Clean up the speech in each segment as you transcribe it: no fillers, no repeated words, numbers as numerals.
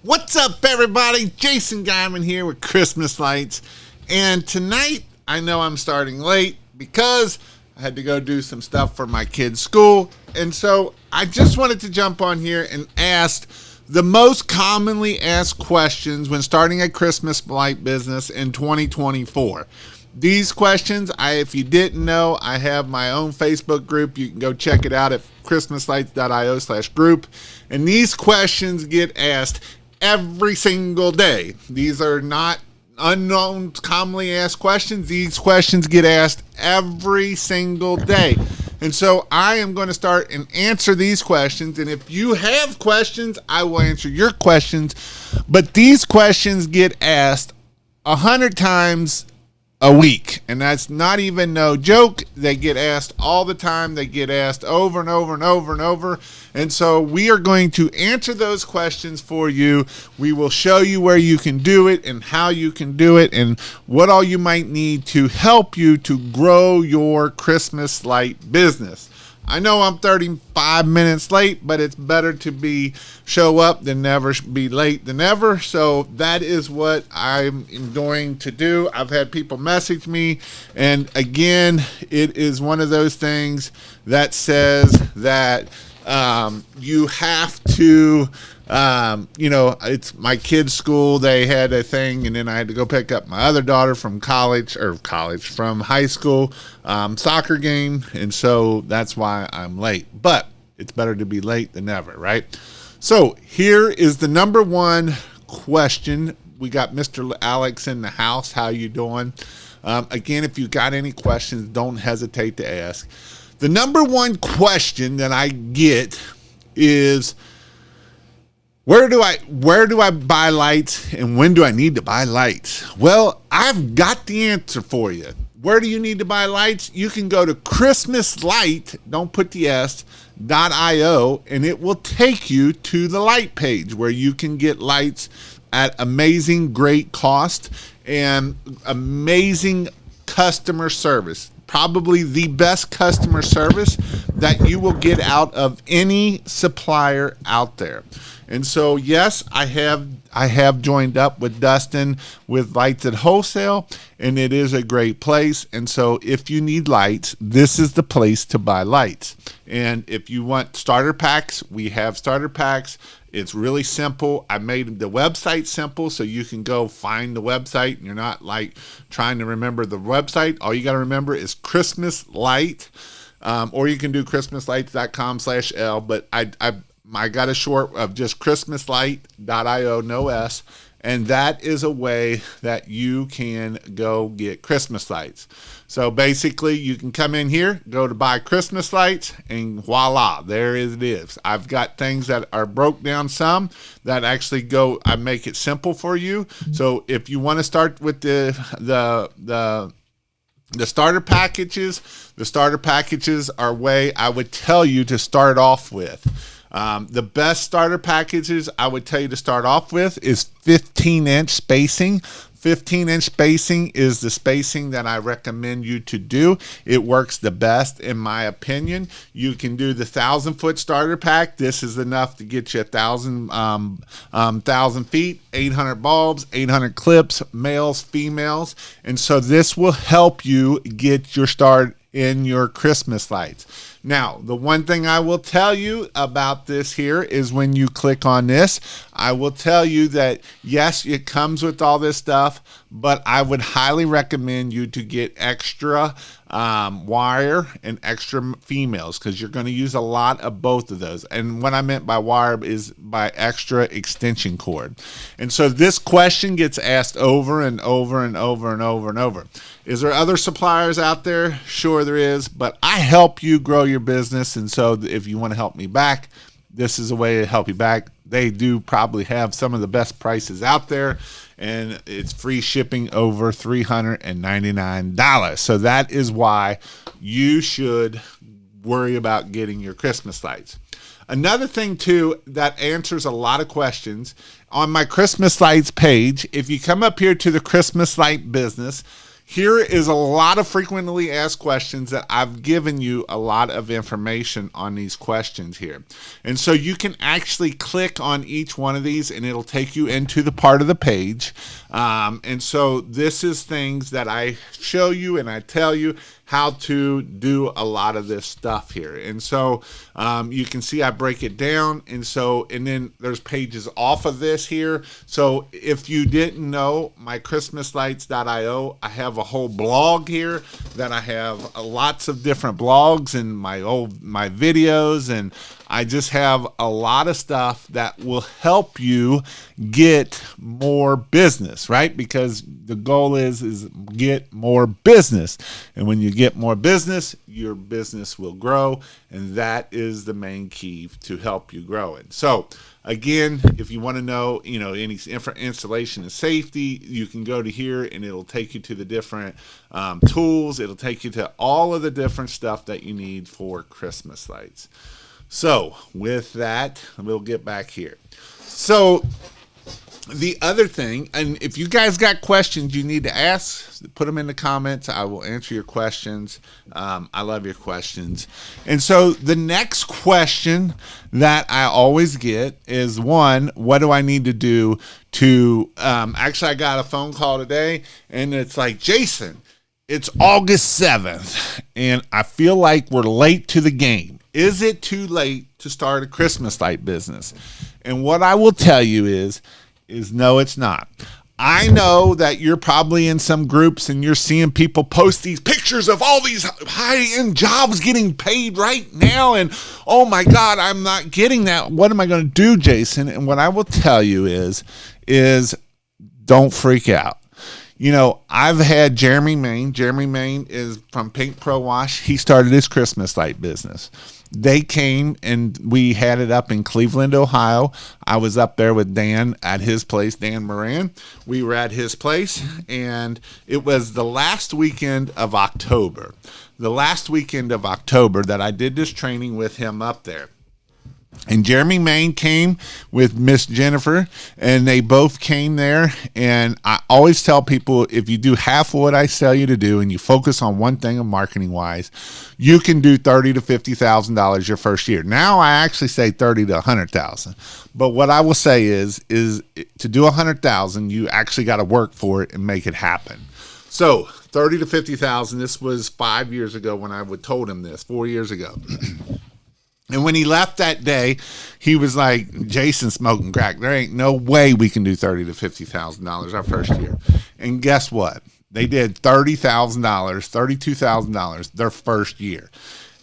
What's up, everybody? Jason Geiman here with Christmas Lights. And tonight, I know I'm starting late because I had to go do some stuff for my kids' school. And so I just wanted to jump on here and ask the most commonly asked questions when starting a Christmas light business in 2024. These questions, if you didn't know, I have my own Facebook group. You can go check it out at christmaslights.io/group. And these questions get asked every single day. These are not unknown, commonly asked questions. These questions get asked every single day. And so I am going to start and answer these questions. And if you have questions, I will answer your questions. But these questions get asked 100 times a week, and that's not even no joke. They get asked all the time. They get asked over and over and over and over. And so we are going to answer those questions for you. We will show you where you can do it and how you can do it and what all you might need to help you to grow your Christmas light business. I know I'm 35 minutes late, but it's better to show up than never, be late than ever. So that is what I'm going to do. I've had people message me, and again, it is one of those things that says that you have to, it's my kids' school. They had a thing, and then I had to go pick up my other daughter from from high school, soccer game. And so that's why I'm late, but it's better to be late than never, right? So here is the number one question. We got Mr. Alex in the house. How you doing? Again, if you got any questions, don't hesitate to ask. The number one question that I get is, where do I buy lights, and when do I need to buy lights? Well, I've got the answer for you. Where do you need to buy lights? You can go to christmaslight, don't put the S, .io, and it will take you to the light page where you can get lights at amazing, great cost and amazing customer service. Probably the best customer service that you will get out of any supplier out there. And so, yes, I have joined up with Dustin with Lights at Wholesale, and it is a great place. And so if you need lights, this is the place to buy lights. And if you want starter packs, we have starter packs. It's really simple. I made the website simple so you can go find the website and you're not like trying to remember the website. All you got to remember is Christmas Light, or you can do christmaslights.com/L, but I got a short of just christmaslight.io, no S, and that is a way that you can go get Christmas lights. So basically, you can come in here, go to buy Christmas lights, and voila, there it is. I've got things that are broke down some that actually I make it simple for you. So if you want to start with the starter packages are way I would tell you to start off with. The best starter packages I would tell you to start off with is 15-inch spacing. 15-inch spacing is the spacing that I recommend you to do. It works the best in my opinion. You can do the 1,000-foot starter pack. This is enough to get you 1,000 feet, 800 bulbs, 800 clips, males, females. And so this will help you get your start in your Christmas lights. Now, the one thing I will tell you about this here is when you click on this, I will tell you that, yes, it comes with all this stuff, but I would highly recommend you to get extra wire and extra females because you're going to use a lot of both of those. And what I meant by wire is by extra extension cord. And so this question gets asked over and over and over and over and over. Is there other suppliers out there? Sure there is, but I help you grow your business. And so if you want to help me back, this is a way to help you back. They do probably have some of the best prices out there, and it's free shipping over $399. So that is why you should worry about getting your Christmas lights. Another thing too that answers a lot of questions on my Christmas lights page, if you come up here to the Christmas light business, Here is a lot of frequently asked questions that I've given you a lot of information on these questions here. And so you can actually click on each one of these and it'll take you into the part of the page. And so this is things that I show you and I tell you how to do a lot of this stuff here. And so you can see I break it down. And then there's pages off of this here. So if you didn't know, my christmaslights.io, I have a whole blog here that I have lots of different blogs and my videos, and I just have a lot of stuff that will help you get more business, right? Because the goal is get more business. And when you get more business, your business will grow. And that is the main key to help you grow it. So again, if you want to know, any installation and safety, you can go to here and it'll take you to the different tools. It'll take you to all of the different stuff that you need for Christmas lights. So with that, we'll get back here. So the other thing, and if you guys got questions you need to ask, put them in the comments. I will answer your questions. I love your questions. And so the next question that I always get is, one, what do I need to do to, actually I got a phone call today and it's like, Jason, it's August 7th and I feel like we're late to the game. Is it too late to start a Christmas light business? And what I will tell you is no, it's not. I know that you're probably in some groups and you're seeing people post these pictures of all these high-end jobs getting paid right now. And, oh, my God, I'm not getting that. What am I going to do, Jason? And what I will tell you is don't freak out. I've had Jeremy Main. Jeremy Main is from Paint Pro Wash. He started his Christmas light business. They came and we had it up in Cleveland, Ohio. I was up there with Dan at his place, Dan Moran. We were at his place, and it was the last weekend of October. The last weekend of October that I did this training with him up there. And Jeremy Main came with Miss Jennifer, and they both came there. And I always tell people, if you do half of what I tell you to do and you focus on one thing marketing wise, you can do $30,000 to $50,000 your first year. Now I actually say 30 to 100,000. But what I will say is to do 100,000, you actually got to work for it and make it happen. So 30 to 50,000. This was 5 years ago when I told him this, 4 years ago. And when he left that day, he was like, Jason smoking crack. There ain't no way we can do $30,000 to $50,000 our first year. And guess what? They did $30,000, $32,000 their first year.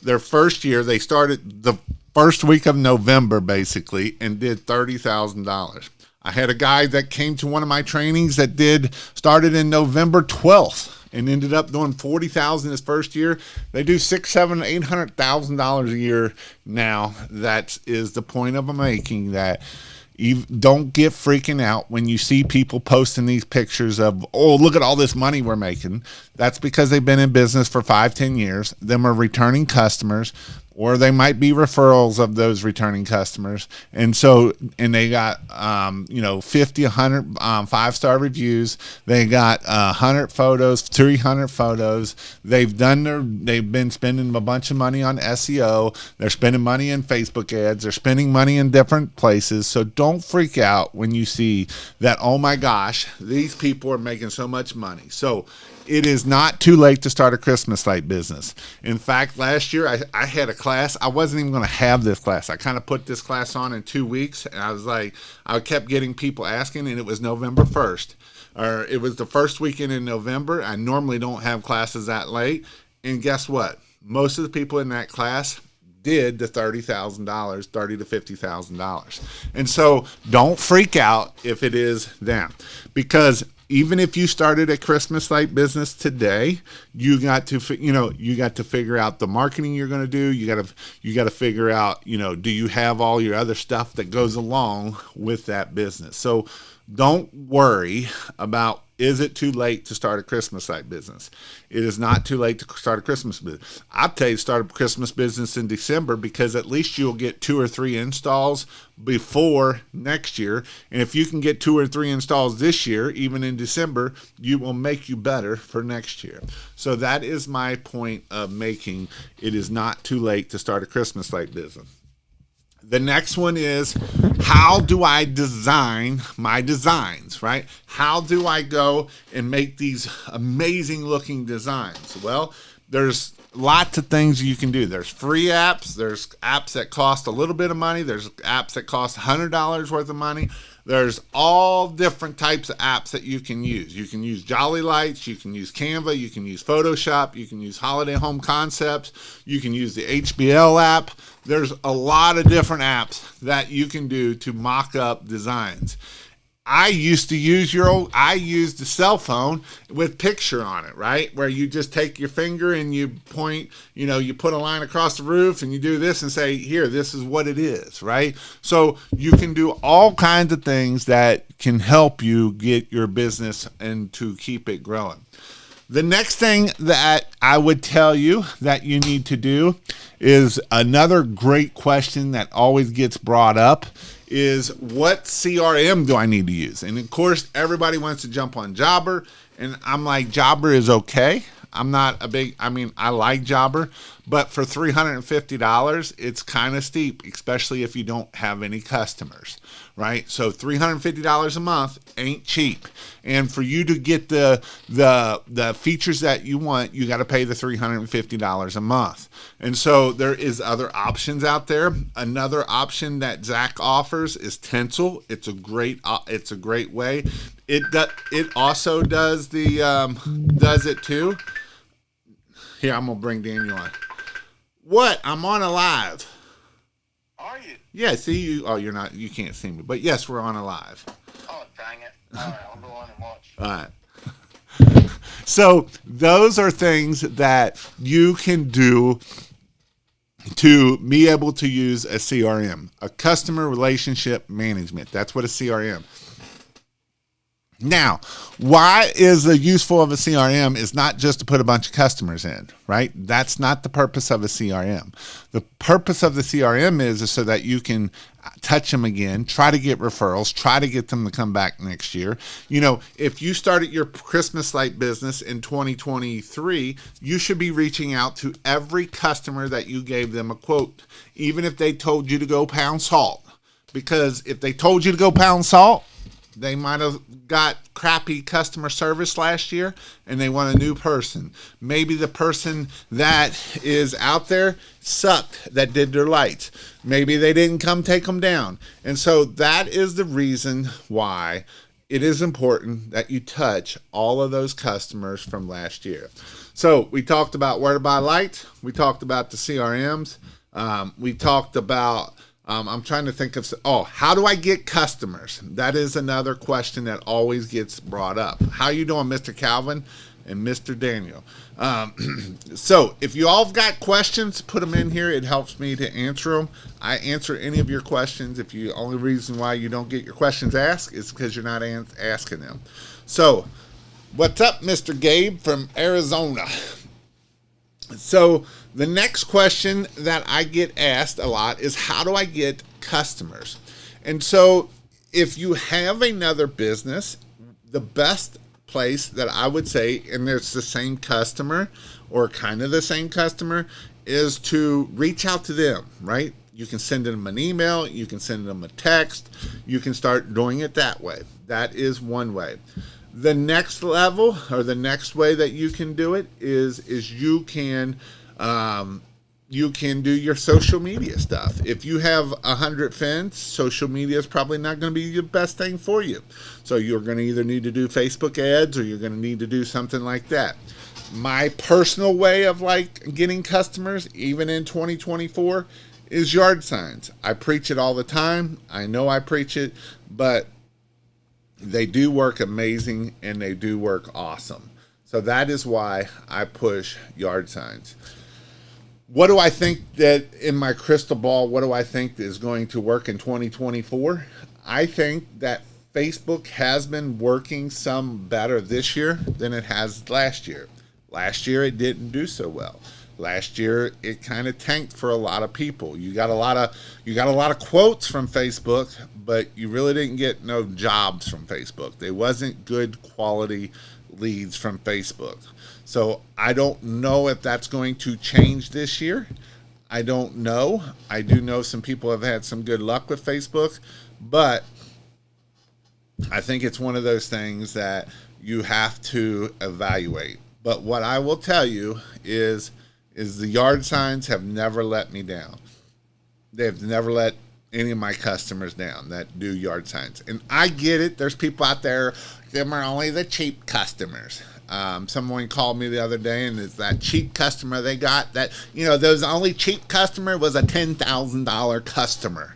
Their first year, they started the first week of November, basically, and did $30,000. I had a guy that came to one of my trainings that started in November 12th. And ended up doing $40,000 his first year. They do $600,000, $800,000 a year now. That is the point I'm making, that you don't get freaking out when you see people posting these pictures of, oh, look at all this money we're making. That's because they've been in business for 5-10 years. Them are returning customers, or they might be referrals of those returning customers. And they got, 50, 100 5-star reviews. They got 100 photos, 300 photos. They've been spending a bunch of money on SEO. They're spending money in Facebook ads. They're spending money in different places. So don't freak out when you see that, oh my gosh, these people are making so much money. So it is not too late to start a Christmas light business. In fact, last year I had a class. I wasn't even going to have this class. I kind of put this class on in 2 weeks, and I kept getting people asking, and it was November 1st. Or it was the first weekend in November. I normally don't have classes that late. And guess what? Most of the people in that class did the $30,000, $30,000 to $50,000. And so don't freak out if it is them, because even if you started a Christmas light business today, you got to figure out the marketing you're going to do. You got to figure out, do you have all your other stuff that goes along with that business? So don't worry about Is it too late to start a Christmas light business? It is not too late to start a Christmas business. I'll tell you to start a Christmas business in December, because at least you'll get 2 or 3 installs before next year. And if you can get 2 or 3 installs this year, even in December, you will make you better for next year. So that is my point of making it is not too late to start a Christmas light business. The next one is, how do I design my designs, right? How do I go and make these amazing looking designs? Well, there's lots of things you can do. There's free apps. There's apps that cost a little bit of money. There's apps that cost $100 worth of money. There's all different types of apps that you can use. You can use Jolly Lights, you can use Canva, you can use Photoshop, you can use Holiday Home Concepts, you can use the HBL app. There's a lot of different apps that you can do to mock up designs. I used the cell phone with picture on it, right? Where you just take your finger and you point, you put a line across the roof and you do this and say, here, this is what it is, right? So you can do all kinds of things that can help you get your business and to keep it growing. The next thing that I would tell you that you need to do is another great question that always gets brought up is, what CRM do I need to use? And of course, everybody wants to jump on Jobber, and I'm like, Jobber is okay. I like Jobber, but for $350, it's kind of steep, especially if you don't have any customers, right? So $350 a month ain't cheap. And for you to get the features that you want, you got to pay the $350 a month. And so there is other options out there. Another option that Zach offers is Tinsel. It's a great way. It also does it too. Here, I'm gonna bring Daniel on. What? I'm on a live. Are you? Yeah. See you. Oh, you're not. You can't see me. But yes, we're on a live. Oh, dang it! All right, I'll go on and watch. All right. So those are things that you can do to be able to use a CRM, a customer relationship management. That's what a CRM. Now, why is the useful of a CRM is not just to put a bunch of customers in, right? That's not the purpose of a CRM. The purpose of the CRM is so that you can touch them again, try to get referrals, try to get them to come back next year. If you started your Christmas light business in 2023, you should be reaching out to every customer that you gave them a quote, even if they told you to go pound salt. Because if they told you to go pound salt, they might have got crappy customer service last year and they want a new person. Maybe the person that is out there sucked that did their lights. Maybe they didn't come take them down. And so that is the reason why it is important that you touch all of those customers from last year. So we talked about where to buy lights. We talked about the CRMs. We talked about I'm trying to think of, how do I get customers? That is another question that always gets brought up. How you doing, Mr. Calvin and Mr. Daniel? So if you all have got questions, put them in here. It helps me to answer them. I answer any of your questions. If you only reason why you don't get your questions asked is because you're not asking them. So what's up, Mr. Gabe from Arizona? So the next question that I get asked a lot is, how do I get customers? And so if you have another business, the best place that I would say, and there's the same customer or kind of the same customer, is to reach out to them, right? You can send them an email, you can send them a text, you can start doing it that way. That is one way. The next level, or the next way that you can do it is you can do your social media stuff. If you have 100 friends, social media is probably not going to be the best thing for you. So you're going to either need to do Facebook ads or you're going to need to do something like that. My personal way of getting customers, even in 2024, is yard signs. I preach it all the time. I know I preach it, but they do work amazing and they do work awesome. So that is why I push yard signs. What do I think that in my crystal ball, what do I think is going to work in 2024? I think that Facebook has been working some better this year than it has last year. Last year it didn't do so well. Last year it kind of tanked for a lot of people. You got a lot of quotes from Facebook, but you really didn't get no jobs from Facebook. There wasn't good quality leads from Facebook. So I don't know if that's going to change this year. I don't know. I do know some people have had some good luck with Facebook, but I think it's one of those things that you have to evaluate. But what I will tell you is the yard signs have never let me down. They've never let any of my customers down that do yard signs. And I get it. There's people out there, them are only the cheap customers. Someone called me the other day, and it's that cheap customer they got that, those only cheap customer was a $10,000 customer.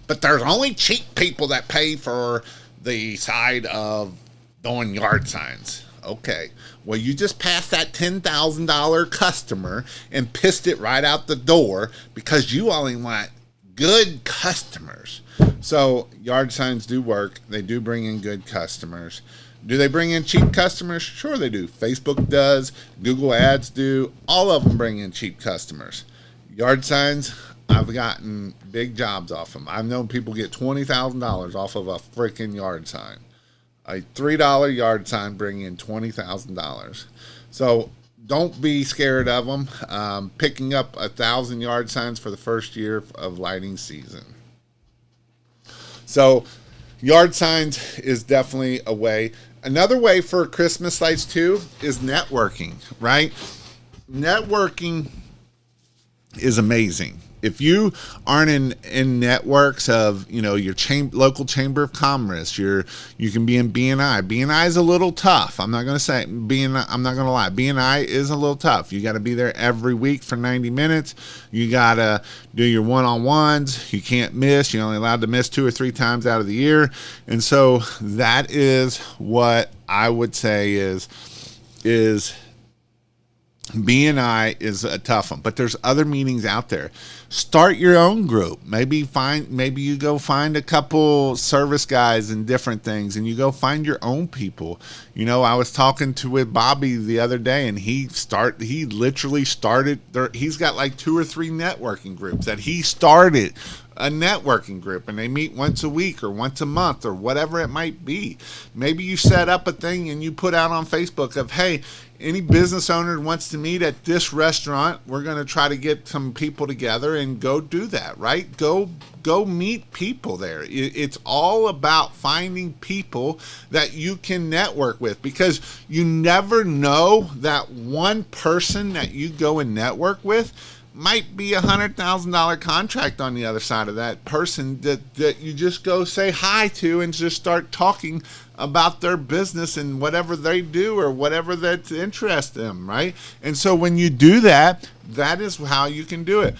But there's only cheap people that pay for the side of doing yard signs. Okay, well, you just passed that $10,000 customer and pissed it right out the door because you only want good customers. So yard signs do work. They do bring in good customers. Do they bring in cheap customers? Sure they do. Facebook does. Google Ads do. All of them bring in cheap customers. Yard signs, I've gotten big jobs off them. I've known people get $20,000 off of a freaking yard sign. A $3 yard sign bring in $20,000. So don't be scared of them. Picking up 1,000 yard signs for the first year of lighting season. So yard signs is definitely a way. Another way for Christmas lights too is networking, right? Networking is amazing. If you aren't in networks of, your local chamber of commerce, you can be in BNI. BNI is a little tough. I'm not going to lie. BNI is a little tough. You got to be there every week for 90 minutes. You got to do your one-on-ones. You can't miss. You're only allowed to miss 2 or 3 times out of the year. And so that is what I would say is BNI is a tough one, but there's other meetings out there. Start your own group. Maybe you go find a couple service guys and different things, and you go find your own people. I was talking with Bobby the other day, and he literally started there. He's got like 2 or 3 networking groups that he started. A networking group, and they meet once a week or once a month or whatever it might be. Maybe you set up a thing and you put out on Facebook of, hey, any business owner wants to meet at this restaurant, we're going to try to get some people together and go do that, right? Go meet people there. It's all about finding people that you can network with, because you never know that one person that you go and network with might be $100,000 contract on the other side of that person that you just go say hi to and just start talking about their business and whatever they do or whatever that interests them, right? And so when you do that, that is how you can do it.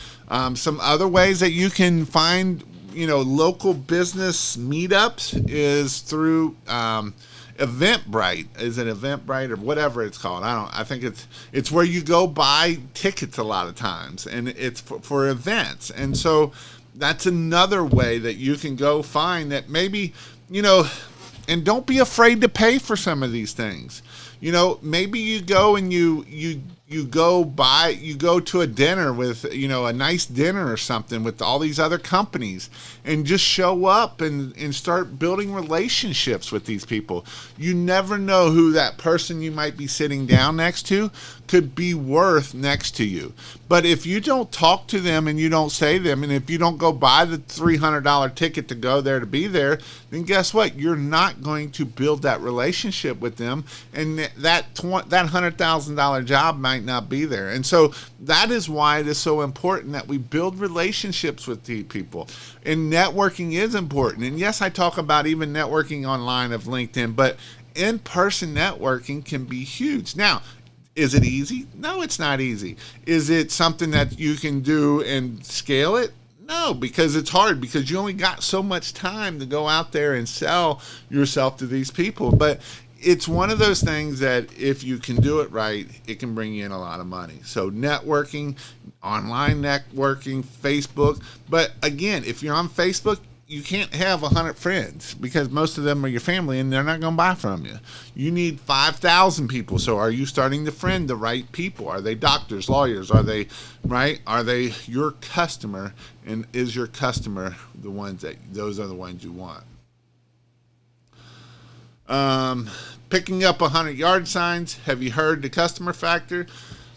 Some other ways that you can find, local business meetups is through Eventbrite. Is it Eventbrite or whatever it's called? I think it's where you go buy tickets a lot of times, and it's for events. And so that's another way that you can go find that maybe, and don't be afraid to pay for some of these things. Maybe you go and you go to a dinner with, a nice dinner or something with all these other companies, and just show up and start building relationships with these people. You never know who that person you might be sitting down next to could be worth next to you. But if you don't talk to them and you don't say them, and if you don't go buy the $300 ticket to go there to be there, then guess what? You're not going to build that relationship with them, and that $100,000 job might not be there. And so that is why it is so important that we build relationships with the people. And networking is important. And yes, I talk about even networking online of LinkedIn, but in-person networking can be huge. Now, is it easy? No, it's not easy. Is it something that you can do and scale it? No, because it's hard, because you only got so much time to go out there and sell yourself to these people. But it's one of those things that if you can do it right, it can bring you in a lot of money. So networking, online networking, Facebook. But again, if you're on Facebook, you can't have 100 friends because most of them are your family and they're not going to buy from you. You need 5,000 people. So are you starting to friend the right people? Are they doctors, lawyers? Are they right? Are they your customer? And is your customer the ones those are the ones you want? Picking up 100-yard signs. Have you heard the customer factor?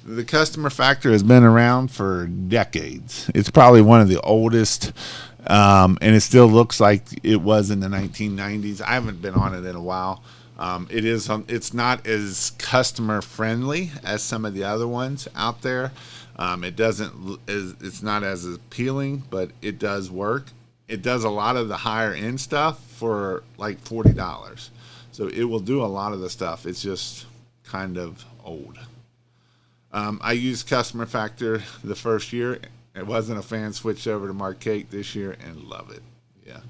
The customer factor has been around for decades. It's probably one of the oldest, and it still looks like it was in the 1990s. I haven't been on it in a while. It's not as customer friendly as some of the other ones out there. It's not as appealing, but it does work. It does a lot of the higher end stuff for like $40. So it will do a lot of the stuff. It's just kind of old. I used Customer Factor the first year. It wasn't a fan. Switched over to Marquette this year and love it. Yeah.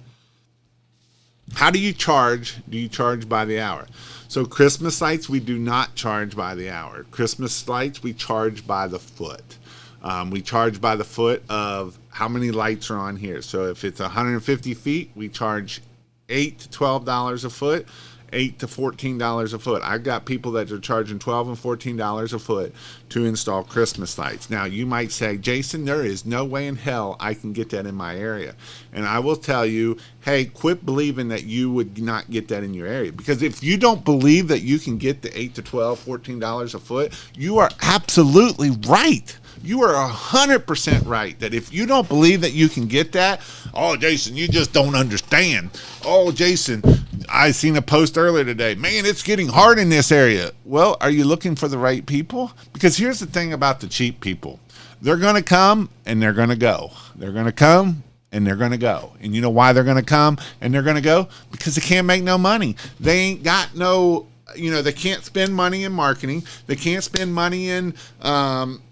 How do you charge? Do you charge by the hour? So Christmas lights, we do not charge by the hour. Christmas lights, we charge by the foot. We charge by the foot of how many lights are on here. So if it's 150 feet, we charge $8 to $12 a foot. $8 to $14 a foot. I've got people that are charging $12 and $14 a foot to install Christmas lights. Now, you might say, Jason, there is no way in hell I can get that in my area. And I will tell you, hey, quit believing that you would not get that in your area. Because if you don't believe that you can get the $8 to $12, $14 a foot, you are absolutely right. You are 100% right that if you don't believe that you can get that, oh, Jason, you just don't understand. Oh, Jason, I seen a post earlier today. Man, it's getting hard in this area. Well, are you looking for the right people? Because here's the thing about the cheap people. They're going to come and they're going to go. They're going to come and they're going to go. And you know why they're going to come and they're going to go? Because they can't make no money. They ain't got no... they can't spend money in marketing. They can't spend money in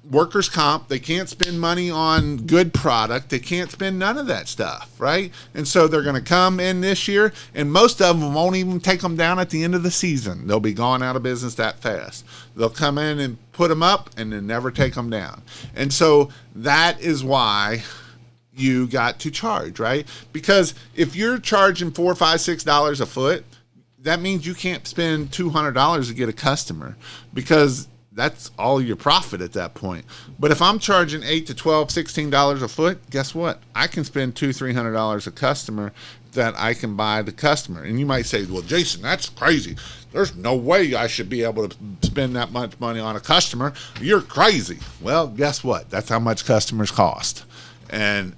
workers' comp. They can't spend money on good product. They can't spend none of that stuff, right? And so they're going to come in this year, and most of them won't even take them down at the end of the season. They'll be gone out of business that fast. They'll come in and put them up and then never take them down. And so that is why you got to charge, right? Because if you're charging $4, $5, $6 a foot, that means you can't spend $200 to get a customer because that's all your profit at that point. But if I'm charging $8 to $12, $16 a foot, guess what? I can spend $200, $300 a customer that I can buy the customer. And you might say, well, Jason, that's crazy. There's no way I should be able to spend that much money on a customer. You're crazy. Well, guess what? That's how much customers cost. And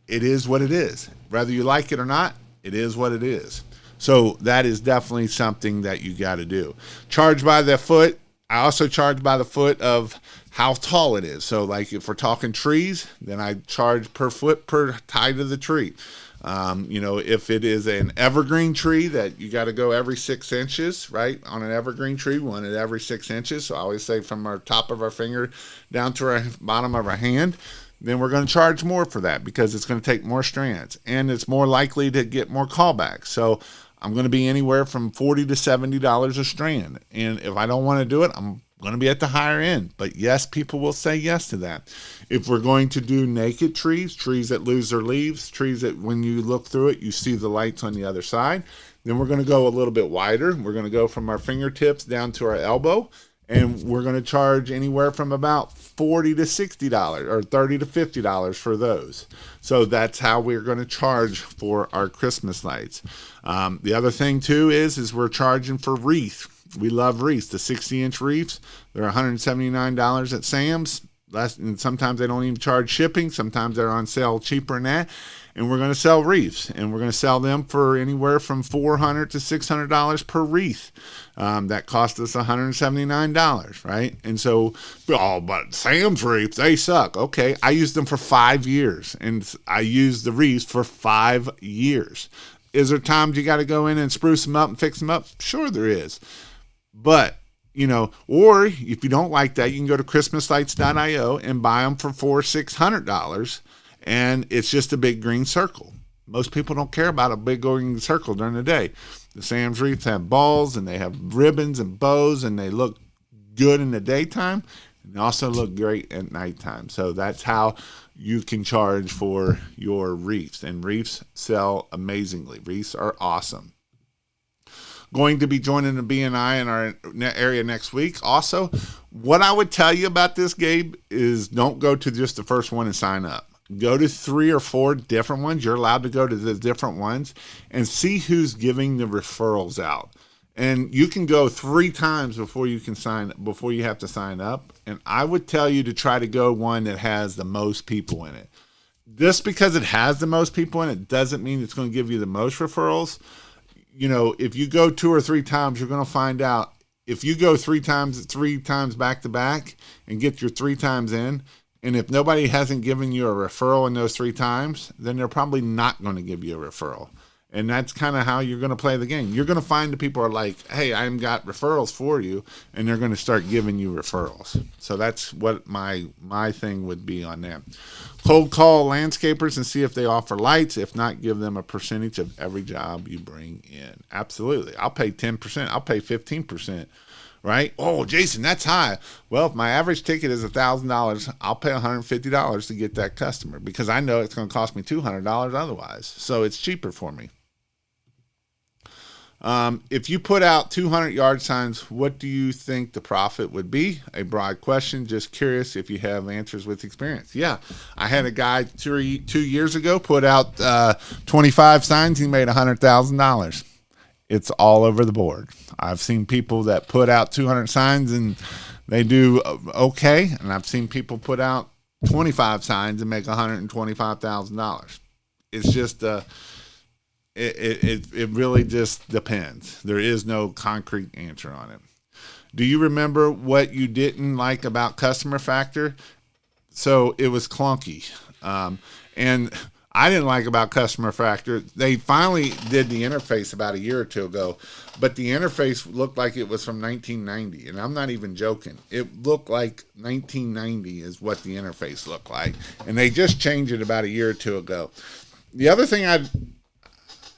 it is what it is. Whether you like it or not, it is what it is. So that is definitely something that you got to do. Charge by the foot. I also charge by the foot of how tall it is. So like if we're talking trees, then I charge per foot per height of the tree. If it is an evergreen tree that you got to go every 6 inches, right? On an evergreen tree, we want it every 6 inches. So I always say from our top of our finger down to our bottom of our hand. Then we're going to charge more for that because it's going to take more strands and it's more likely to get more callbacks. So I'm going to be anywhere from $40 to $70 a strand. And if I don't want to do it, I'm going to be at the higher end. But yes, people will say yes to that. If we're going to do naked trees, trees that lose their leaves, trees that when you look through it, you see the lights on the other side, then we're going to go a little bit wider. We're going to go from our fingertips down to our elbow. And we're going to charge anywhere from about $40 to $60 or $30 to $50 for those. So that's how we're going to charge for our Christmas lights. The other thing too is we're charging for wreath. We love wreaths. The 60-inch wreaths, they're $179 at Sam's. And sometimes they don't even charge shipping. Sometimes they're on sale cheaper than that. And we're going to sell wreaths, and we're going to sell them for anywhere from $400 to $600 per wreath. That cost us $179, right? And so, but Sam's wreaths, they suck. Okay, I used them for 5 years, and I used the wreaths for 5 years. Is there times you got to go in and spruce them up and fix them up? Sure there is. But or if you don't like that, you can go to christmaslights.io and buy them for $400, $600, and it's just a big green circle. Most people don't care about a big green circle during the day. The Sam's wreaths have balls, and they have ribbons and bows, and they look good in the daytime. and they also look great at nighttime. So that's how you can charge for your wreaths. And wreaths sell amazingly. Wreaths are awesome. Going to be joining the BNI in our area next week. Also, what I would tell you about this, Gabe, is don't go to just the first one and sign up. Go to 3 or 4 different ones. You're allowed to go to the different ones and see who's giving the referrals out. And you can go 3 times before you have to sign up. And I would tell you to try to go one that has the most people in it. Just because it has the most people in it doesn't mean it's going to give you the most referrals. You know, if you go 2 or 3 times, you're going to find out. If you go 3 times back to back and get your 3 times in, and if nobody hasn't given you a referral in those 3 times, then they're probably not going to give you a referral. And that's kind of how you're going to play the game. You're going to find the people are like, hey, I've got referrals for you, and they're going to start giving you referrals. So that's what my thing would be on that. Cold call landscapers and see if they offer lights. If not, give them a percentage of every job you bring in. Absolutely. I'll pay 10%. I'll pay 15%. Right? Oh, Jason, that's high. Well, if my average ticket is $1,000, I'll pay $150 to get that customer because I know it's going to cost me $200 otherwise. So it's cheaper for me. If you put out 200 yard signs, what do you think the profit would be? A broad question. Just curious if you have answers with experience. Yeah, I had a guy 2 years ago put out 25 signs. He made $100,000. It's all over the board. I've seen people that put out 200 signs and they do okay, and I've seen people put out 25 signs and make $125,000. It's just it really just depends. There is no concrete answer on it. Do you remember what you didn't like about Customer Factor? So it was clunky, and I didn't like about Customer Factor. They finally did the interface about a year or 2 ago, but the interface looked like it was from 1990, and I'm not even joking. It looked like 1990 is what the interface looked like, and they just changed it about a year or 2 ago. The other thing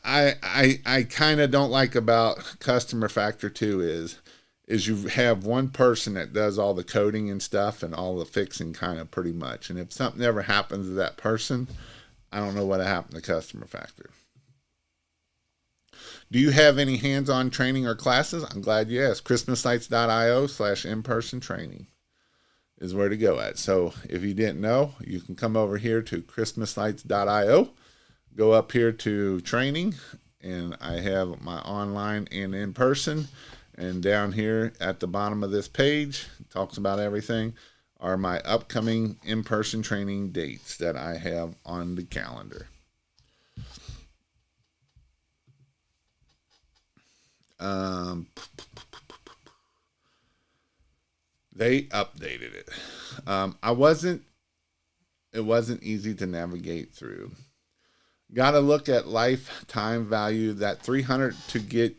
I kind of don't like about Customer Factor 2 is you have one person that does all the coding and stuff and all the fixing kind of pretty much, and if something ever happens to that person, I don't know what happened to Customer Factor. Do you have any hands-on training or classes? I'm glad you asked. ChristmasLights.io/in-person training is where to go at. So if you didn't know, you can come over here to ChristmasLights.io, go up here to training, and I have my online and in-person. And down here at the bottom of this page, it talks about everything, are my upcoming in-person training dates that I have on the calendar. They updated it. It wasn't easy to navigate through. Got to look at lifetime value. That 300 to get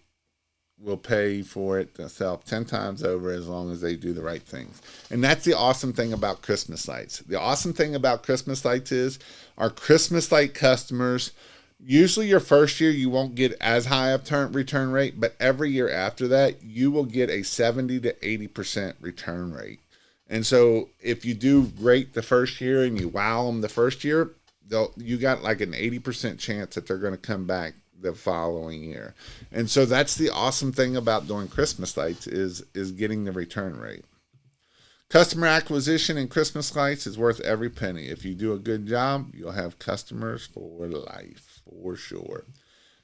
will pay for it themselves 10 times over as long as they do the right things. And that's the awesome thing about Christmas lights. The awesome thing about Christmas lights is our Christmas light customers, usually your first year you won't get as high of return rate, but every year after that you will get a 70 to 80% return rate. And so if you do great the first year and you wow them the first year, you got like an 80% chance that they're going to come back the following year. And so that's the awesome thing about doing Christmas lights is getting the return rate. Customer acquisition in Christmas lights is worth every penny. If you do a good job, you'll have customers for life, for sure.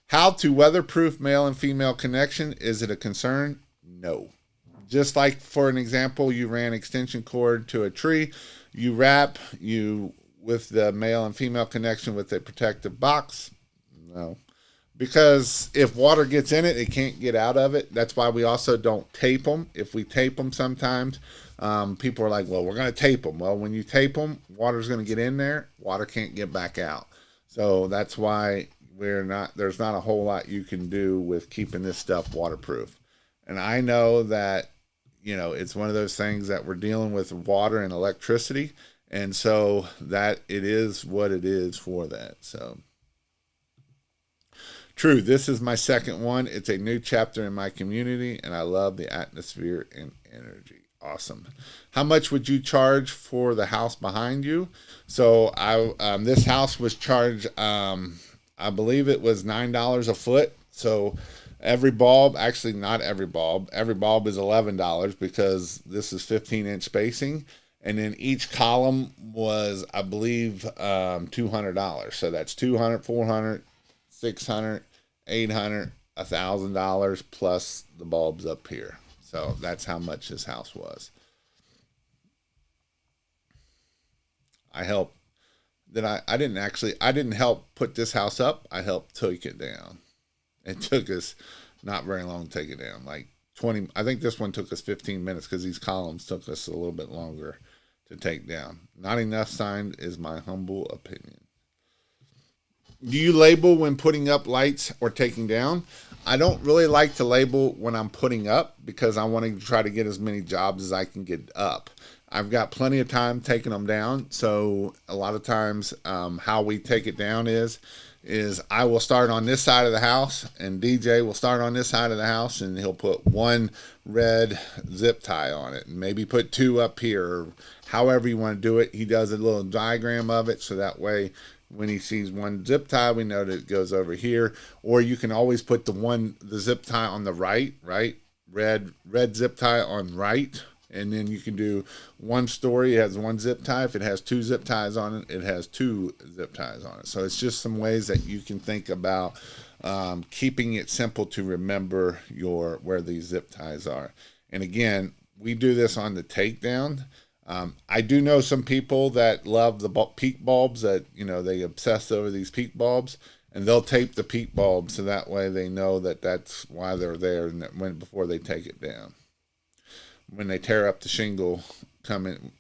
How to weatherproof male and female connection. Is it a concern? No. Just like, for an example, you ran extension cord to a tree, you wrap with the male and female connection with a protective box. No. Because if water gets in it, it can't get out of it. That's why we also don't tape them. If we tape them sometimes, people are like, well, we're going to tape them. Well, when you tape them, water's going to get in there. Water can't get back out. So that's why there's not a whole lot you can do with keeping this stuff waterproof. And I know that, it's one of those things that we're dealing with water and electricity. And so that it is what it is for that. So. True, this is my second one. It's a new chapter in my community, and I love the atmosphere and energy. Awesome. How much would you charge for the house behind you? So this house was charged, I believe it was $9 a foot. So every bulb, actually not every bulb is $11 because this is 15-inch spacing. And then each column was, I believe, $200. So that's $200, $400, $600, $800, $1,000 plus the bulbs up here. So that's how much this house was. I helped. I didn't help put this house up. I helped take it down. It took us not very long to take it down. Like 20. I think this one took us 15 minutes because these columns took us a little bit longer to take down. Not enough sign is my humble opinion. Do you label when putting up lights or taking down? I don't really like to label when I'm putting up because I want to try to get as many jobs as I can get up. I've got plenty of time taking them down. So a lot of times how we take it down is I will start on this side of the house and DJ will start on this side of the house and he'll put one red zip tie on it and maybe put two up here or however you want to do it. He does a little diagram of it so that way when he sees one zip tie, we know that it goes over here. Or you can always put the zip tie on the right, red zip tie on right. And then you can do one story, it has one zip tie. If it has two zip ties on it, it has two zip ties on it. So it's just some ways that you can think about keeping it simple to remember where these zip ties are. And again, we do this on the takedown. I do know some people that love the peak bulbs that, they obsess over these peak bulbs and they'll tape the peak bulb so that way they know that that's why they're there and before they take it down. When they tear up the shingle,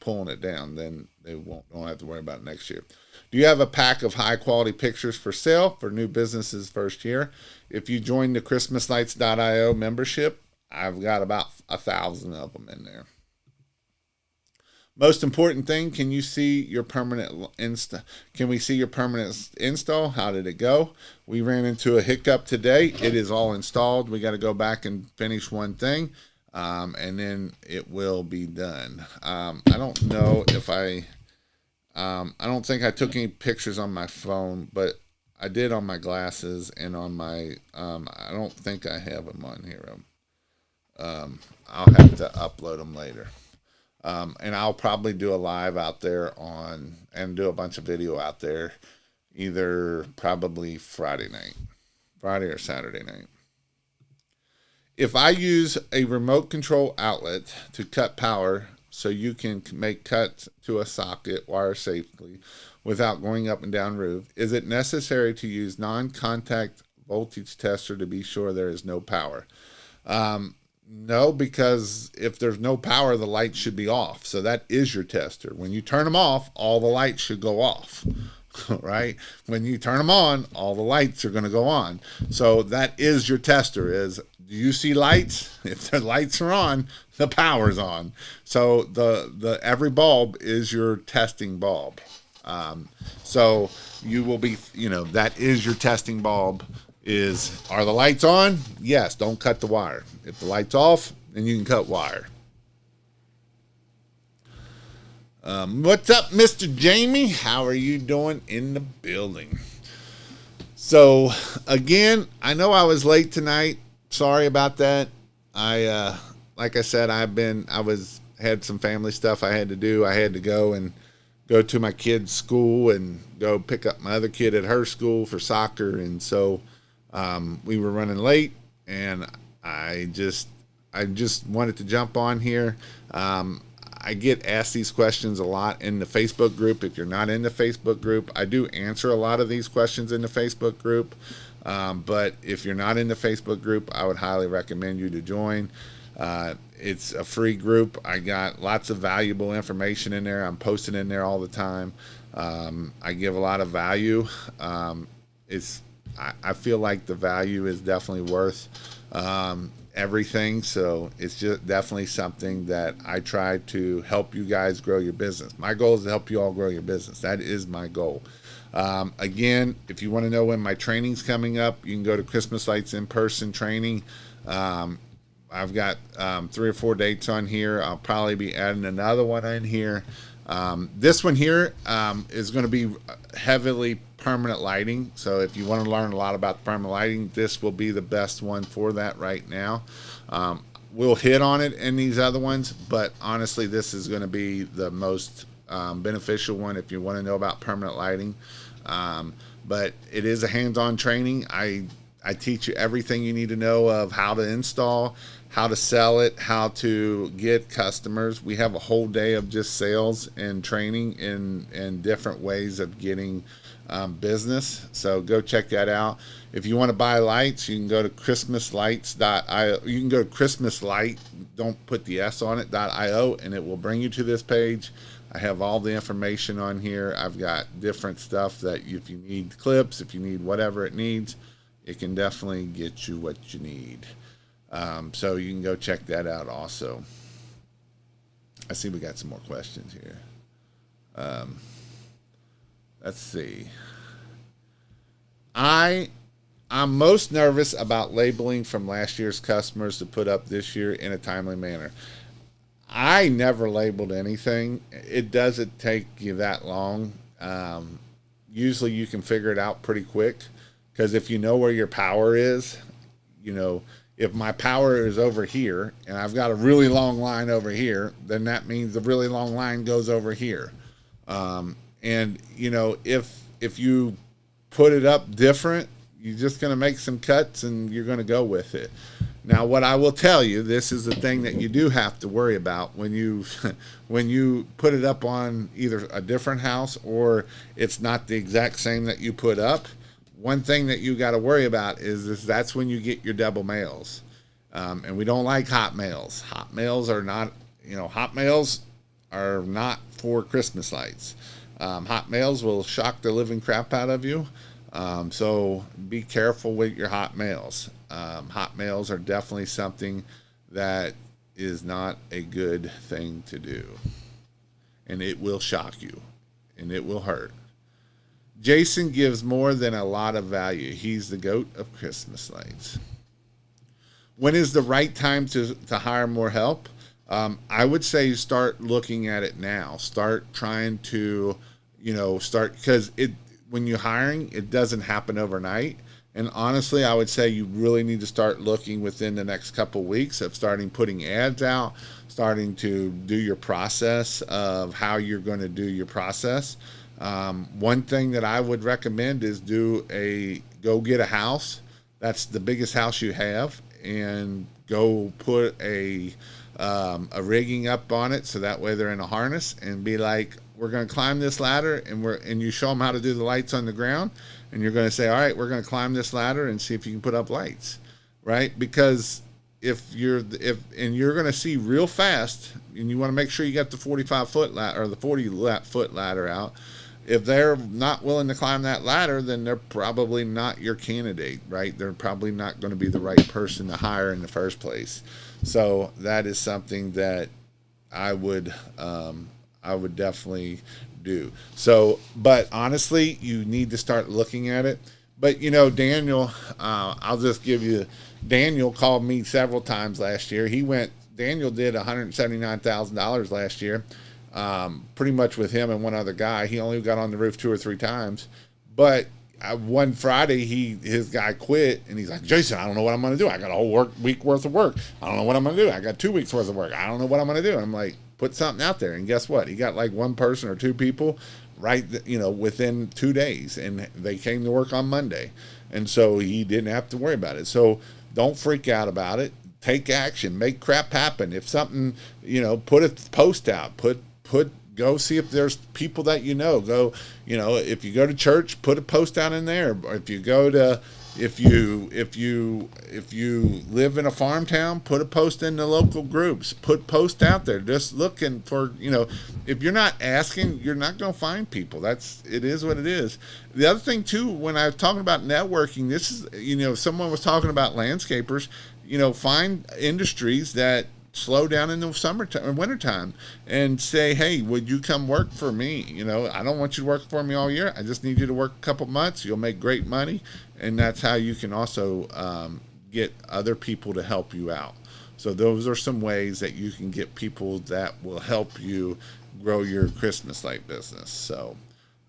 pulling it down, then they don't have to worry about it next year. Do you have a pack of high quality pictures for sale for new businesses first year? If you join the ChristmasLights.io membership, I've got about 1,000 of them in there. Most important thing, can we see your permanent install? How did it go? We ran into a hiccup today. It is all installed. We got to go back and finish one thing. And then it will be done. I don't know if I don't think I took any pictures on my phone, but I did on my glasses and on my, I don't think I have them on here. I'll have to upload them later. And I'll probably do a live out there and do a bunch of video out there, either probably Friday or Saturday night. If I use a remote control outlet to cut power so you can make cuts to a socket wire safely without going up and down roof, is it necessary to use non-contact voltage tester to be sure there is no power? No, because if there's no power, the lights should be off. So that is your tester. When you turn them off, all the lights should go off. Right? When you turn them on, all the lights are going to go on. So that is your tester. Do you see lights? If the lights are on, the power's on. So the every bulb is your testing bulb. So you will be, that is your testing bulb. Are the lights on? Yes, don't cut the wire. If the light's off, then you can cut wire. What's up, Mr. Jamie? How are you doing in the building? So, again, I know I was late tonight. Sorry about that. Like I said, had some family stuff I had to do. I had to go to my kid's school and go pick up my other kid at her school for soccer. And so, we were running late and I just wanted to jump on here. I get asked these questions a lot in the Facebook group. If you're not in the Facebook group, I do answer a lot of these questions in the Facebook group. But if you're not in the Facebook group, I would highly recommend you to join. It's a free group. I got lots of valuable information in there. I'm posting in there all the time. I give a lot of value. I feel like the value is definitely worth everything. So it's just definitely something that I try to help you guys grow your business. My goal is to help you all grow your business. That is my goal. Again, if you want to know when my training's coming up, you can go to Christmas Lights in-person training. I've got 3 or 4 dates on here. I'll probably be adding another one in here. This one here is going to be heavily permanent lighting. So if you want to learn a lot about permanent lighting, this will be the best one for that right now. We'll hit on it in these other ones, but honestly, this is going to be the most beneficial one if you want to know about permanent lighting. But it is a hands-on training. I teach you everything you need to know of how to install, how to sell it, how to get customers. We have a whole day of just sales and training in different ways of getting business. So go check that out. If you want to buy lights, you can go to christmaslights.io. You can go to christmaslight, don't put the S on it, .io, and it will bring you to this page. I have all the information on here. I've got different stuff that if you need clips, if you need whatever it needs, it can definitely get you what you need. So you can go check that out also. I see we got some more questions here. Let's see. I'm most nervous about labeling from last year's customers to put up this year in a timely manner. I never labeled anything. It doesn't take you that long. Usually you can figure it out pretty quick, because if you know where your power is, you know, if my power is over here and I've got a really long line over here, then that means the really long line goes over here. And you know, if you put it up different, you're just going to make some cuts and you're going to go with it. Now, what I will tell you, this is the thing that you do have to worry about when you when you put it up on either a different house or it's not the exact same that you put up. One thing that you got to worry about is that's when you get your double males. And we don't like hot males. Hot males are not, hot males are not for Christmas lights. Hot males will shock the living crap out of you. So be careful with your hot males. Hot males are definitely something that is not a good thing to do. And it will shock you. And it will hurt. Jason gives more than a lot of value. He's the GOAT of Christmas lights. When is the right time to hire more help? I would say start looking at it now. Start trying to, because when you're hiring, it doesn't happen overnight. And honestly, I would say you really need to start looking within the next couple weeks of starting putting ads out, starting to do your process of how you're going to do your process. One thing that I would recommend is go get a house. That's the biggest house you have, and go put a rigging up on it, so that way they're in a harness, and be like, we're going to climb this ladder, and you show them how to do the lights on the ground, and you're going to say, all right, we're going to climb this ladder and see if you can put up lights, right? Because if you're going to see real fast, and you want to make sure you got the 45-foot ladder or the 40-foot ladder out. If they're not willing to climb that ladder, then they're probably not your candidate, right? They're probably not going to be the right person to hire in the first place. So that is something that I would definitely do. So, but honestly, you need to start looking at it. But Daniel, I'll just give you. Daniel called me several times last year. Daniel did $179,000 last year. Pretty much with him and one other guy. He only got on the roof 2 or 3 times. But one Friday, his guy quit, and he's like, Jason, I don't know what I'm going to do. I got a whole week worth of work. I don't know what I'm going to do. I got 2 weeks worth of work. I don't know what I'm going to do. And I'm like, put something out there. And guess what? He got like one person or 2 people within 2 days, and they came to work on Monday. And so he didn't have to worry about it. So don't freak out about it. Take action. Make crap happen. If something, put a post out. Go see if there's people that go, if you go to church, put a post out in there. Or if you live in a farm town, put a post in the local groups. Put post out there. Just looking for, if you're not asking, you're not going to find people. It is what it is. The other thing too, when I was talking about networking, this is, someone was talking about landscapers, find industries that slow down in the summertime or wintertime and say, hey, would you come work for me? I don't want you to work for me all year. I just need you to work a couple months. You'll make great money. And that's how you can also get other people to help you out. So those are some ways that you can get people that will help you grow your Christmas light business. So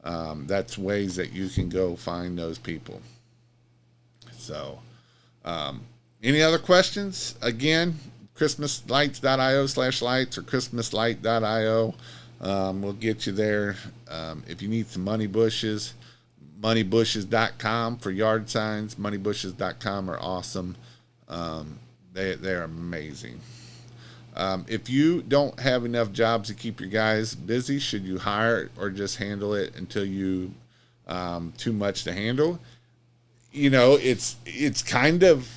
that's ways that you can go find those people. So any other questions? Again, christmaslights.io/lights or christmaslight.io. We'll get you there. If you need some money bushes, moneybushes.com for yard signs. Moneybushes.com are awesome. They're amazing. If you don't have enough jobs to keep your guys busy, should you hire or just handle it until you too much to handle? It's kind of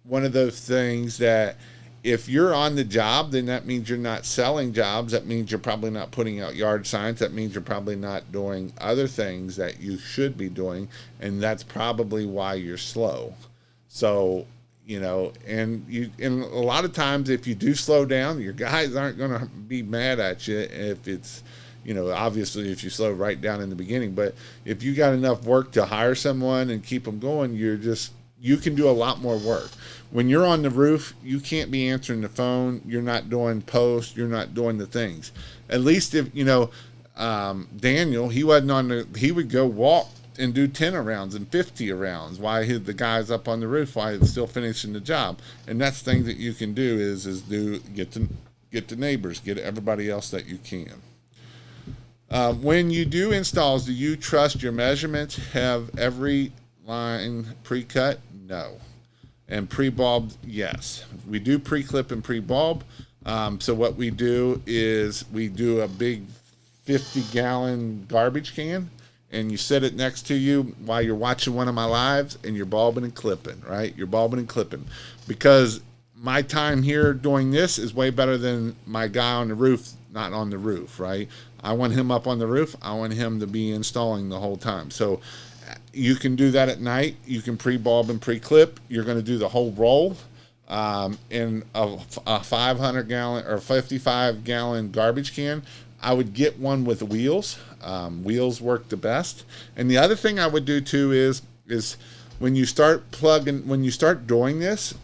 one of those things that if you're on the job, then that means you're not selling jobs. That means you're probably not putting out yard signs. That means you're probably not doing other things that you should be doing, and that's probably why you're slow. So, and a lot of times if you do slow down, your guys aren't going to be mad at you if it's, obviously if you slow right down in the beginning. But if you got enough work to hire someone and keep them going, you can do a lot more work. When you're on the roof, you can't be answering the phone. You're not doing posts. You're not doing the things. At least if, Daniel, he would go walk and do 10 rounds and 50 rounds while the guy's up on the roof while he's still finishing the job. And that's things that you can do is get the neighbors, get everybody else that you can. When you do installs, do you trust your measurements? Have every line pre-cut? No. And pre-bulb, yes. We do pre-clip and pre-bulb. So what we do is we do a big 50-gallon garbage can, and you set it next to you while you're watching one of my lives, and you're bulbing and clipping, right? You're bulbing and clipping. Because my time here doing this is way better than my guy on the roof, not on the roof, right? I want him up on the roof. I want him to be installing the whole time. So you can do that at night. You can pre-bulb and pre-clip. You're going to do the whole roll in a 500-gallon or 55-gallon garbage can. I would get one with wheels. Wheels work the best. And the other thing I would do too is when you start doing this,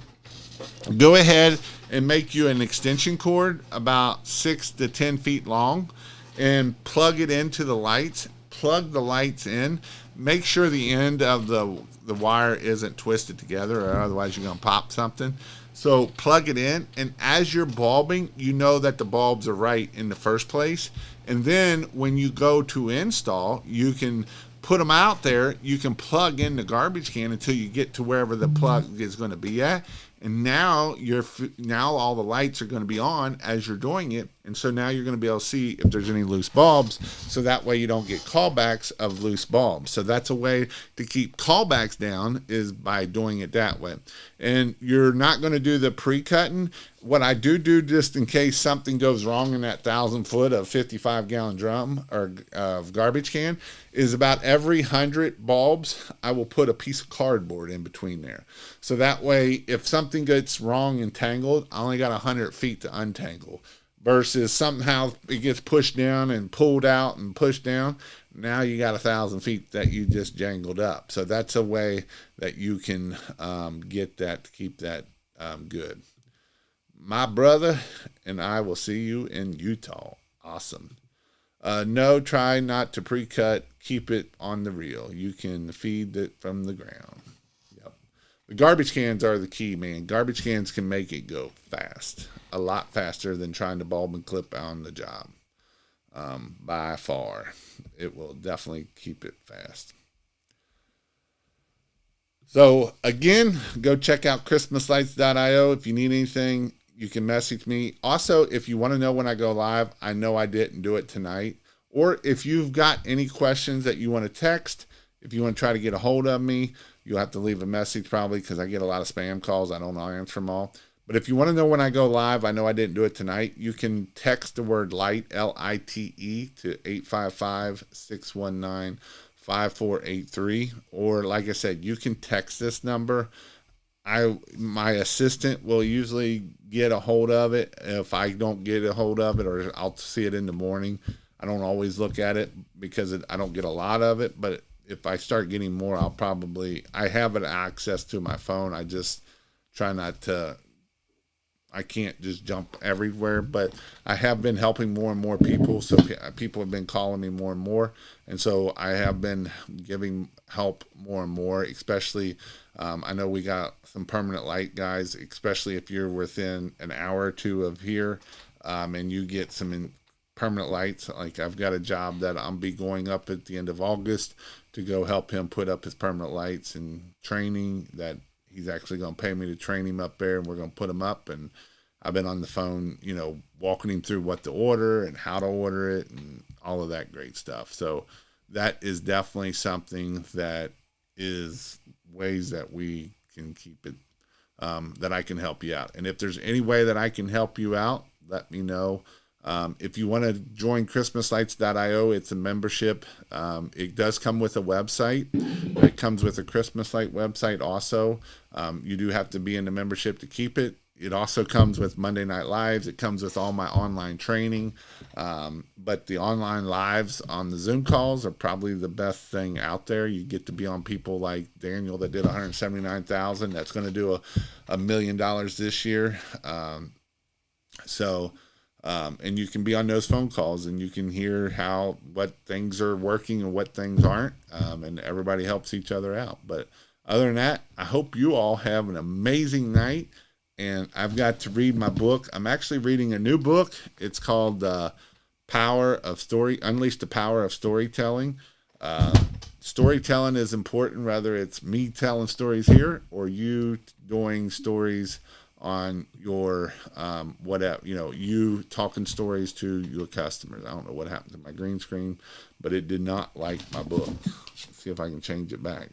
go ahead and make you an extension cord about 6 to 10 feet long and plug it into the lights. Plug the lights in. Make sure the end of the wire isn't twisted together, or otherwise you're going to pop something. So plug it in, and as you're bulbing, you know that the bulbs are right in the first place. And then when you go to install, you can put them out there. You can plug in the garbage can until you get to wherever the plug is going to be at. And now all the lights are going to be on as you're doing it. And so now you're going to be able to see if there's any loose bulbs. So that way you don't get callbacks of loose bulbs. So that's a way to keep callbacks down, is by doing it that way. And you're not going to do the pre-cutting. What I do just in case something goes wrong in that 1,000-foot of 55-gallon drum or garbage can is about every 100 bulbs, I will put a piece of cardboard in between there. So that way, if something gets wrong and tangled, I only got 100 feet to untangle. Versus somehow it gets pushed down and pulled out and pushed down. Now you got 1,000 feet that you just jangled up. So that's a way that you can get that, to keep that good. My brother and I will see you in Utah. Awesome. No, try not to pre-cut. Keep it on the reel. You can feed it from the ground. Yep. The garbage cans are the key, man. Garbage cans can make it go fast. A lot faster than trying to bulb and clip on the job. By far. It will definitely keep it fast. So, again, go check out christmaslights.io. If you need anything, you can message me. Also, if you want to know when I go live, I know I didn't do it tonight. Or if you've got any questions that you want to text, if you want to try to get a hold of me, you'll have to leave a message probably, because I get a lot of spam calls. I don't answer them all. But if you want to know when I go live, I know I didn't do it tonight, you can text the word light, L-I-T-E, to 855-619-5483. Or like I said, you can text this number. My assistant will usually get a hold of it. If I don't get a hold of it, or I'll see it in the morning, I don't always look at it because I don't get a lot of it. But if I start getting more, I have it access to my phone. I just try not to I can't just jump everywhere, but I have been helping more and more people. So people have been calling me more and more, and so I have been giving help more and more. Especially, I know we got some permanent light guys. Especially if you're within an hour or two of here, and you get some permanent lights. Like I've got a job that I'll be going up at the end of August to go help him put up his permanent lights and training that he's actually going to pay me to train him up there, and we're going to put him up. And I've been on the phone, walking him through what to order and how to order it and all of that great stuff. So that is definitely something that is ways that we can keep it, that I can help you out. And if there's any way that I can help you out, let me know. If you want to join ChristmasLights.io, it's a membership. It does come with a website. It comes with a Christmas Light website also. You do have to be in the membership to keep it. It also comes with Monday Night Lives. It comes with all my online training. But the online lives on the Zoom calls are probably the best thing out there. You get to be on people like Daniel that did $179,000. That's going to do $1 million this year. And you can be on those phone calls and you can hear what things are working and what things aren't. And everybody helps each other out. But other than that, I hope you all have an amazing night. And I've got to read my book. I'm actually reading a new book. It's called Unleash the Power of Storytelling. Storytelling is important, whether it's me telling stories here or you doing stories on your whatever, you talking stories to your customers. I don't know what happened to my green screen, but it did not like my book. Let's see if I can change it back.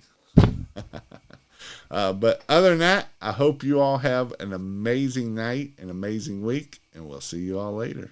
But other than that, I hope you all have an amazing night, an amazing week, and we'll see you all later.